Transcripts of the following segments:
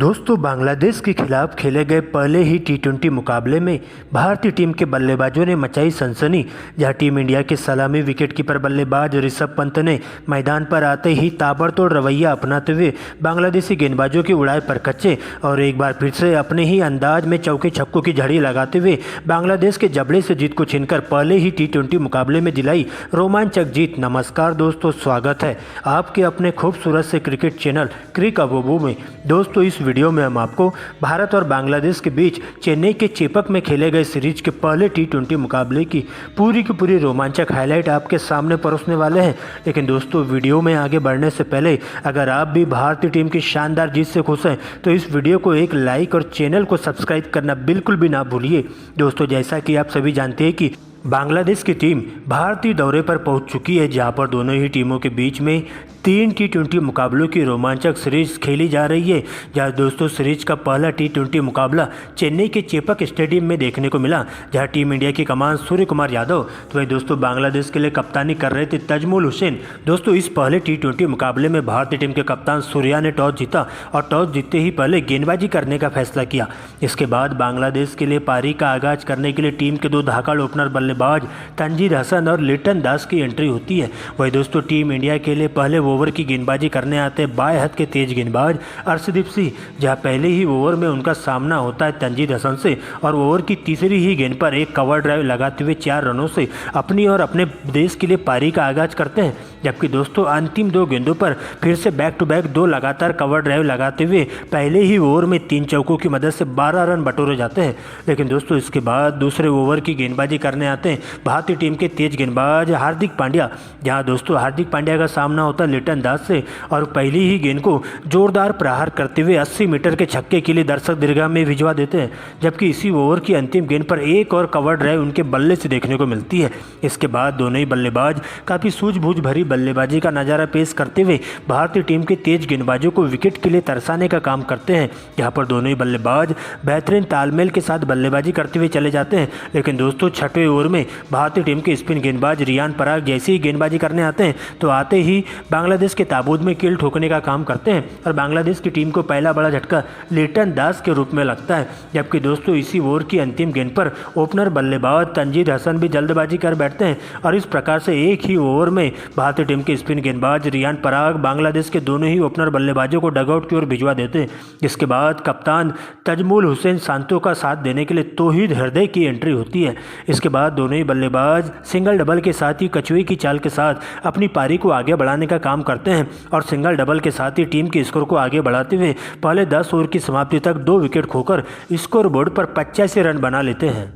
दोस्तों, बांग्लादेश के खिलाफ खेले गए पहले ही टी20 मुकाबले में भारतीय टीम के बल्लेबाजों ने मचाई सनसनी। जहां टीम इंडिया के सलामी विकेटकीपर बल्लेबाज ऋषभ पंत ने मैदान पर आते ही ताबड़तोड़ रवैया अपनाते हुए बांग्लादेशी गेंदबाजों की उड़ाए परकच्चे और एक बार फिर से अपने ही अंदाज में चौके छक्कों की झड़ी लगाते हुए बांग्लादेश के जबड़े से जीत को छीनकर पहले ही टी20 मुकाबले में दिलाई रोमांचक जीत। नमस्कार दोस्तों, स्वागत है आपके अपने खूबसूरत से क्रिकेट चैनल क्रिक अबोबो में। दोस्तों, इस वीडियो में हम आपको भारत और बांग्लादेश के बीच चेन्नई के चेपक में खेले गए सीरीज के पहले टी20 मुकाबले की पूरी रोमांचक हाईलाइट आपके सामने परोसने वाले हैं। लेकिन दोस्तों, वीडियो में आगे बढ़ने से पहले अगर आप भी भारतीय टीम की शानदार जीत से खुश हैं तो इस वीडियो को एक लाइक और चैनल को सब्सक्राइब करना बिल्कुल भी ना भूलिए। दोस्तों, जैसा कि आप सभी जानते हैं कि बांग्लादेश की टीम भारतीय दौरे पर पहुंच चुकी है, जहां पर दोनों ही टीमों के बीच में 3 टी20 मुकाबलों की रोमांचक सीरीज खेली जा रही है। जहां दोस्तों सीरीज का पहला टी20 मुकाबला चेन्नई के चेपक स्टेडियम में देखने को मिला, जहां टीम इंडिया की कमान सूर्य कुमार यादव तो वही दोस्तों बांग्लादेश के लिए कप्तानी कर रहे थे तजमुल हुसैन। दोस्तों, इस पहले टी20 मुकाबले में भारतीय टीम के कप्तान सूर्या ने टॉस जीता और टॉस जीतते ही पहले गेंदबाजी करने का फैसला किया। इसके बाद बांग्लादेश के लिए पारी का आगाज करने के लिए टीम के 2 धाकड़ ओपनर बल्लेबाज तंजीद हसन और लिटन दास की एंट्री होती है। वही दोस्तों टीम इंडिया के लिए पहले ओवर की गेंदबाजी करने आते बाएं हाथ के तेज गेंदबाज अर्शदीप सिंह, जहां पहले ही ओवर में उनका सामना होता है तंजीद हसन से और ओवर की तीसरी ही गेंद पर एक कवर ड्राइव लगाते हुए 4 रनों से अपनी और अपने देश के लिए पारी का आगाज करते हैं। जबकि दोस्तों अंतिम 2 गेंदों पर फिर से बैक टू बैक 2 लगातार कवर ड्राइव लगाते हुए पहले ही ओवर में 3 चौकों की मदद से 12 रन बटोरे जाते हैं। लेकिन दोस्तों इसके बाद दूसरे ओवर की गेंदबाजी करने आते हैं भारतीय टीम के तेज गेंदबाज हार्दिक पांड्या, जहां दोस्तों हार्दिक पांड्या का सामना होता है लिटन दास से और पहली ही गेंद को जोरदार प्रहार करते हुए 80 मीटर के छक्के के लिए दर्शक दीर्घा में भिजवा देते हैं। जबकि इसी ओवर की अंतिम गेंद पर एक और कवर ड्राइव उनके बल्ले से देखने को मिलती है। इसके बाद दोनों ही बल्लेबाज काफ़ी सूझबूझ भरी बल्लेबाजी का नज़ारा पेश करते हुए भारतीय टीम के तेज गेंदबाजों को विकेट के लिए तरसाने का काम करते हैं। यहाँ पर दोनों ही बल्लेबाज बेहतरीन तालमेल के साथ बल्लेबाजी करते हुए चले जाते हैं। लेकिन दोस्तों छठवें ओवर में भारतीय टीम के स्पिन गेंदबाज रियान पराग जैसे ही गेंदबाजी करने आते हैं तो आते ही बांग्लादेश के ताबूत में कील ठोकने का काम करते हैं और बांग्लादेश की टीम को पहला बड़ा झटका लिटन दास के रूप में लगता है। जबकि दोस्तों इसी ओवर की अंतिम गेंद पर ओपनर बल्लेबाज तंजीद हसन भी जल्दबाजी कर बैठते हैं और इस प्रकार से एक ही ओवर में भारतीय टीम के स्पिन गेंदबाज रियान पराग बांग्लादेश के दोनों ही ओपनर बल्लेबाजों को डगआउट की ओर भिजवा देते हैं। जिसके बाद कप्तान तजमुल हुसैन सांतो का साथ देने के लिए तौहीद हृदय की एंट्री होती है। इसके बाद दोनों ही बल्लेबाज सिंगल डबल के साथ ही कछुए की चाल के साथ अपनी पारी को आगे बढ़ाने का काम करते हैं और सिंगल डबल के साथ ही टीम के स्कोर को आगे बढ़ाते हुए पहले 10 ओवर की समाप्ति तक 2 विकेट खोकर स्कोर बोर्ड पर 85 रन बना लेते हैं।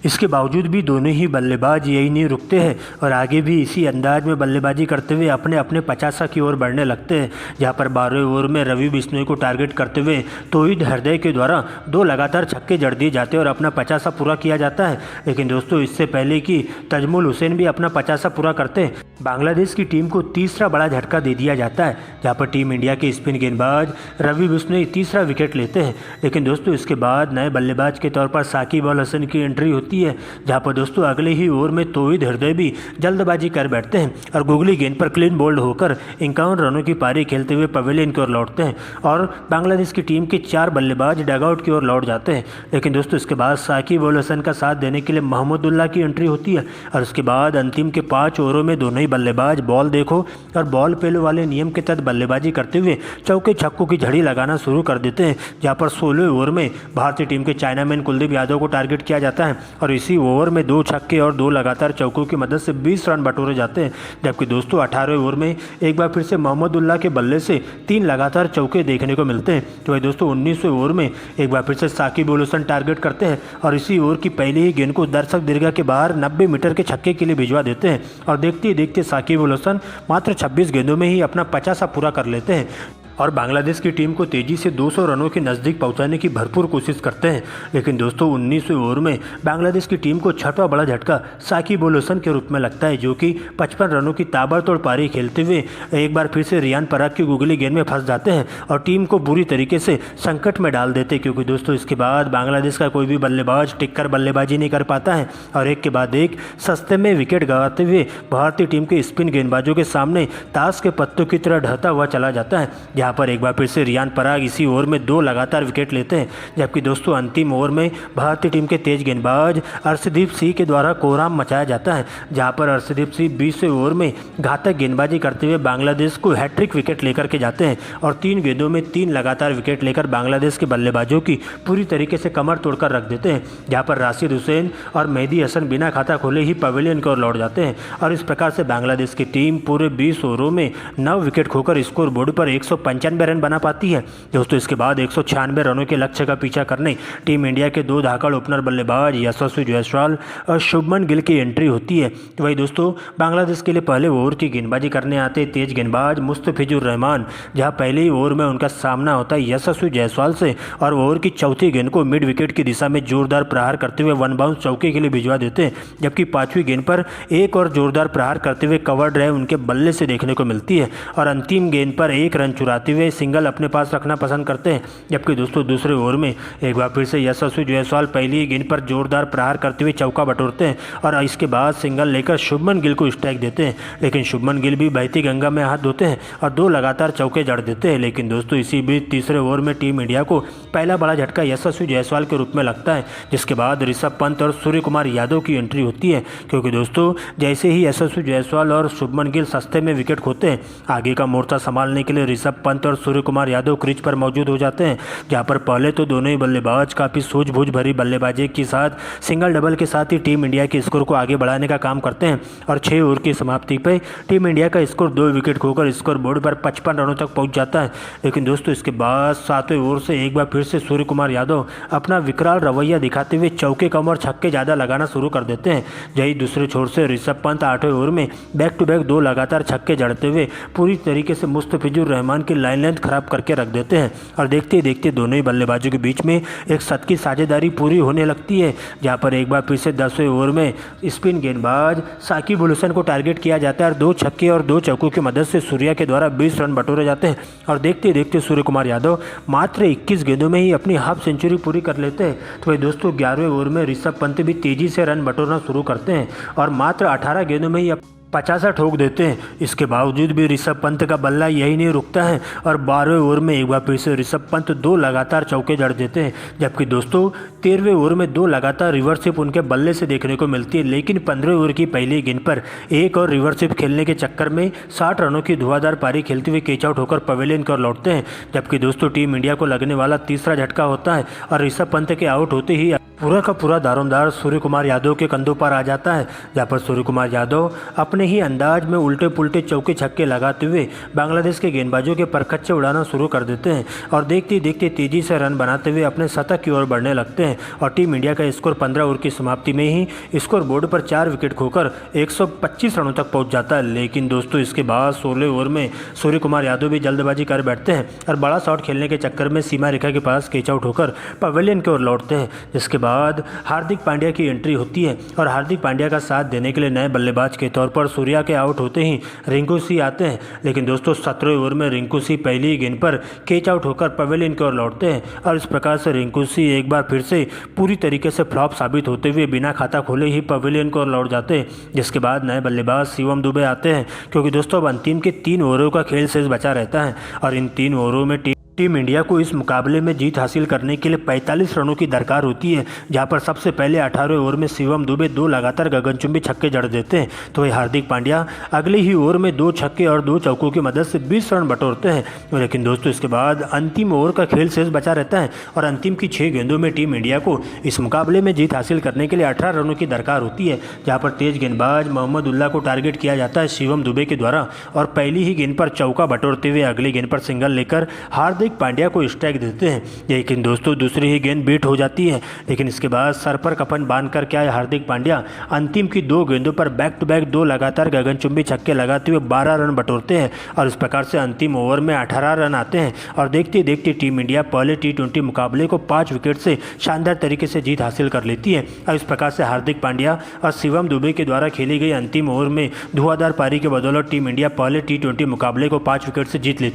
इसके बावजूद भी दोनों ही बल्लेबाज यही नहीं रुकते हैं और आगे भी इसी अंदाज में बल्लेबाजी करते हुए अपने अपने 50 की ओर बढ़ने लगते हैं। जहां पर 12वें ओवर में रवि बिश्नोई को टारगेट करते हुए तौहीद हृदय के द्वारा 2 लगातार छक्के जड़ दिए जाते हैं और अपना 50 पूरा किया जाता है। लेकिन दोस्तों इससे पहले कि तजमुल हुसैन भी अपना 50 पूरा करते हैं, बांग्लादेश की टीम को तीसरा बड़ा झटका दे दिया जाता है, जहाँ पर टीम इंडिया के स्पिन गेंदबाज रवि बिश्नोई तीसरा विकेट लेते हैं। लेकिन दोस्तों इसके बाद नए बल्लेबाज के तौर पर साकिब अल हसन की एंट्री होती है, जहां पर दोस्तों अगले ही ओवर में तौहीद हृदय भी जल्दबाजी कर बैठते हैं और गुगली गेंद पर क्लीन बोल्ड होकर 51 रनों की पारी खेलते हुए पवेलियन की ओर लौटते हैं और बांग्लादेश की टीम के 4 बल्लेबाज डगआउट की ओर लौट जाते हैं। लेकिन दोस्तों इसके बाद साकिब अल हसन का साथ देने के लिए मोहम्मदुल्लाह की एंट्री होती है और उसके बाद अंतिम के 5 ओवरों में दोनों ही बल्लेबाज बॉल देखो और बॉल पेलो वाले नियम के तहत बल्लेबाजी करते हुए चौके छक्कों की झड़ी लगाना शुरू कर देते हैं। जहाँ पर 16वें ओवर में भारतीय टीम के चाइनामैन कुलदीप यादव को टारगेट किया जाता है और इसी ओवर में 2 छक्के और 2 लगातार चौकों की मदद से 20 रन बटोरे जाते हैं। जबकि दोस्तों 18वें ओवर में एक बार फिर से मोहम्मदुल्लाह के बल्ले से 3 लगातार चौके देखने को मिलते हैं। तो वही दोस्तों 19वें ओवर में एक बार फिर से साकिब अल हसन टारगेट करते हैं और इसी ओवर की पहली ही गेंद को दर्शक दीर्घा के बाहर 90 मीटर के छक्के के लिए भिजवा देते हैं और देखते ही देखते साकिब अल हसन मात्र 26 गेंदों में ही अपना 50 पूरा कर लेते हैं और बांग्लादेश की टीम को तेजी से 200 रनों के नज़दीक पहुंचाने की भरपूर कोशिश करते हैं। लेकिन दोस्तों 19वें ओवर में बांग्लादेश की टीम को छठवां बड़ा झटका साकिब अल हसन के रूप में लगता है, जो कि 55 रनों की ताबड़तोड़ पारी खेलते हुए एक बार फिर से रियान पराग की गुगली गेंद में फंस जाते हैं और टीम को बुरी तरीके से संकट में डाल देते हैं। क्योंकि दोस्तों इसके बाद बांग्लादेश का कोई भी बल्लेबाज टिककर बल्लेबाजी नहीं कर पाता है और एक के बाद एक सस्ते में विकेट गंवाते हुए भारतीय टीम के स्पिन गेंदबाजों के सामने ताश के पत्तों की तरह ढहता हुआ चला जाता है। जहां पर एक बार फिर से रियान पराग इसी ओवर में 2 लगातार विकेट लेते हैं। जबकि दोस्तों अंतिम ओवर में भारतीय टीम के तेज गेंदबाज अर्शदीप सिंह के द्वारा कोहराम मचाया जाता है, जहां पर अर्शदीप सिंह 20वें ओवर में घातक गेंदबाजी करते हुए बांग्लादेश को हैट्रिक विकेट लेकर के जाते हैं और 3 गेंदों में 3 लगातार विकेट लेकर बांग्लादेश के बल्लेबाजों की पूरी तरीके से कमर तोड़कर रख देते हैं। जहां पर राशिद हुसैन और मेहदी हसन बिना खाता खोले ही पवेलियन की ओर लौट जाते हैं और इस प्रकार से बांग्लादेश की टीम पूरे 20 ओवरों में 9 विकेट खोकर स्कोर बोर्ड पर 195 रन बना पाती है। दोस्तों इसके बाद 196 रनों के लक्ष्य का पीछा करने टीम इंडिया के 2 धाकड़ ओपनर बल्लेबाज यशस्वी जायसवाल और शुभमन गिल की एंट्री होती है। तो वही दोस्तों बांग्लादेश के लिए पहले ओवर की गेंदबाजी करने आते तेज गेंदबाज मुस्तफिजुर रहमान, जहां पहले ही ओवर में उनका सामना होता है यशस्वी जायसवाल से और ओवर की चौथी गेंद को मिड विकेट की दिशा में जोरदार प्रहार करते हुए 1 बाउंस चौके के लिए भिजवा देते हैं। जबकि 5वीं गेंद पर एक और जोरदार प्रहार करते हुए कवर ड्राइव उनके बल्ले से देखने को मिलती है और अंतिम गेंद पर 1 रन चुराते हुए सिंगल अपने पास रखना पसंद करते हैं। जबकि दोस्तों दूसरे ओवर में एक बार फिर से यशस्वी जायसवाल पहली ही गेंद पर जोरदार प्रहार करते हुए चौका बटोरते हैं और इसके बाद सिंगल लेकर शुभमन गिल को स्ट्राइक देते हैं। लेकिन शुभमन गिल भी बहती गंगा में हाथ धोते हैं और 2 लगातार चौके जड़ देते हैं। लेकिन दोस्तों इसी बीच तीसरे ओवर में टीम इंडिया को पहला बड़ा झटका यशस्वी जायसवाल के रूप में लगता है, जिसके बाद ऋषभ पंत और सूर्य कुमार यादव की एंट्री होती है। क्योंकि दोस्तों जैसे ही यशस्वी जायसवाल और शुभमन गिल सस्ते में विकेट खोते हैं, आगे का मोर्चा संभालने के लिए ऋषभ पंत और सूर्य कुमार यादव क्रीज पर मौजूद हो जाते हैं। जहां पर पहले तो दोनों ही बल्लेबाज काफ़ी सूझबूझ भरी बल्लेबाजी के साथ सिंगल डबल के साथ ही टीम इंडिया के स्कोर को आगे बढ़ाने का काम करते हैं और 6 ओवर की समाप्ति पर टीम इंडिया का स्कोर 2 विकेट खोकर स्कोर बोर्ड पर 55 रनों तक पहुंच जाता है। लेकिन दोस्तों इसके बाद 7वें ओवर से एक बार फिर से सूर्य कुमार यादव अपना विकराल रवैया दिखाते हुए चौके कम और छक्के ज़्यादा लगाना शुरू कर देते हैं। यही दूसरे छोर से ऋषभ पंत 8वें ओवर में बैक टू बैक 2 लगातार छक्के जड़ते हुए पूरी तरीके से मुस्तफिजुर रहमान की लाइन लेंथ खराब करके रख देते हैं और देखते ही देखते दोनों ही बल्लेबाजों के बीच में एक शत की साझेदारी पूरी होने लगती है। जहां पर एक बार फिर से 10वें ओवर में स्पिन गेंदबाज साकिब अल हसन को टारगेट किया जाता है और 2 छक्के और 2 चौकों की मदद से सूर्या के द्वारा 20 रन बटोरे जाते हैं और देखते देखते सूर्य कुमार यादव मात्र 21 गेंदों में ही अपनी हाफ सेंचुरी पूरी कर लेते हैं। तो वही दोस्तों 11वें ओवर में ऋषभ पंत भी तेजी से रन बटोरना शुरू करते हैं और मात्र 18 गेंदों में ही 50 ठोक देते हैं। इसके बावजूद भी ऋषभ पंत का बल्ला यही नहीं रुकता है और 12वें ओवर में एक बार फिर से ऋषभ पंत 2 लगातार चौके जड़ देते हैं। जबकि दोस्तों 13वें ओवर में 2 लगातार रिवर्सिप उनके बल्ले से देखने को मिलती है। लेकिन 15वें ओवर की पहली गेंद पर एक और रिवर्सिप खेलने के चक्कर में 60 रनों की धुआंधार पारी खेलते हुए कैच आउट होकर पवेलियन की ओर लौटते हैं। जबकि दोस्तों टीम इंडिया को लगने वाला तीसरा झटका होता है और ऋषभ पंत के आउट होते ही पूरा का पूरा दारोमदार सूर्य कुमार यादव के कंधों पर आ जाता है। जहाँ पर सूर्य कुमार यादव अपने ही अंदाज में उल्टे पुल्टे चौके छक्के लगाते हुए बांग्लादेश के गेंदबाजों के परखच्चे उड़ाना शुरू कर देते हैं और देखते देखते तेजी से रन बनाते हुए अपने शतक की ओर बढ़ने लगते हैं और टीम इंडिया का स्कोर 15 ओवर की समाप्ति में ही स्कोर बोर्ड पर 4 विकेट खोकर 125 रनों तक पहुँच जाता है। लेकिन दोस्तों इसके बाद 16वें ओवर में सूर्य कुमार यादव भी जल्दबाजी कर बैठते हैं और बड़ा शॉट खेलने के चक्कर में सीमा रेखा के पास कैच आउट होकर पवेलियन की ओर लौटते हैं। जिसके बाद हार्दिक पांड्या की एंट्री होती है और हार्दिक पांड्या का साथ देने के लिए नए बल्लेबाज के तौर पर सूर्या के आउट होते ही रिंकू सिंह आते हैं। लेकिन दोस्तों 17वें ओवर में रिंकू सिंह पहली ही गेंद पर कैच आउट होकर पवेलियन की ओर लौटते हैं और इस प्रकार से रिंकू सिंह एक बार फिर से पूरी तरीके से फ्लॉप साबित होते हुए बिना खाता खोले ही पवेलियन की ओर लौट जाते हैं। जिसके बाद नए बल्लेबाज शिवम दुबे आते हैं क्योंकि दोस्तों अब अंतिम के 3 ओवरों का खेल शेष बचा रहता है और इन 3 ओवरों में टीम इंडिया को इस मुकाबले में जीत हासिल करने के लिए 45 रनों की दरकार होती है। जहां पर सबसे पहले 18वें ओवर में शिवम दुबे 2 लगातार गगनचुंबी छक्के जड़ देते हैं। तो वही हार्दिक पांड्या अगले ही ओवर में 2 छक्के और 2 चौकों की मदद से 20 रन बटोरते हैं। लेकिन दोस्तों इसके बाद अंतिम ओवर का खेल शेष बचा रहता है और अंतिम की 6 गेंदों में टीम इंडिया को इस मुकाबले में जीत हासिल करने के लिए 18 रनों की दरकार होती है। जहाँ पर तेज गेंदबाज मोहम्मद उल्लाह को टारगेट किया जाता है शिवम दुबे के द्वारा और पहली ही गेंद पर चौका बटोरते हुए अगली गेंद पर सिंगल लेकर हार्दिक पांड्या को स्ट्राइक देते हैं। लेकिन दोस्तों दूसरी ही गेंद बीट हो जाती है। लेकिन इसके बाद सर पर कफन बांध कर क्या है हार्दिक पांड्या अंतिम की 2 गेंदों पर बैक टू बैक 2 लगातार गगनचुंबी छक्के लगाते हुए 12 रन बटोरते हैं और इस प्रकार से अंतिम ओवर में 18 रन आते हैं और देखते देखते टीम इंडिया पहले T20 मुकाबले को 5 विकेट से शानदार तरीके से जीत हासिल कर लेती है। और इस प्रकार से हार्दिक पांड्या और शिवम दुबे के द्वारा खेली गई अंतिम ओवर में धुआंधार पारी के बदौलत टीम इंडिया पहले T20 मुकाबले को 5 विकेट से जीत लेती है।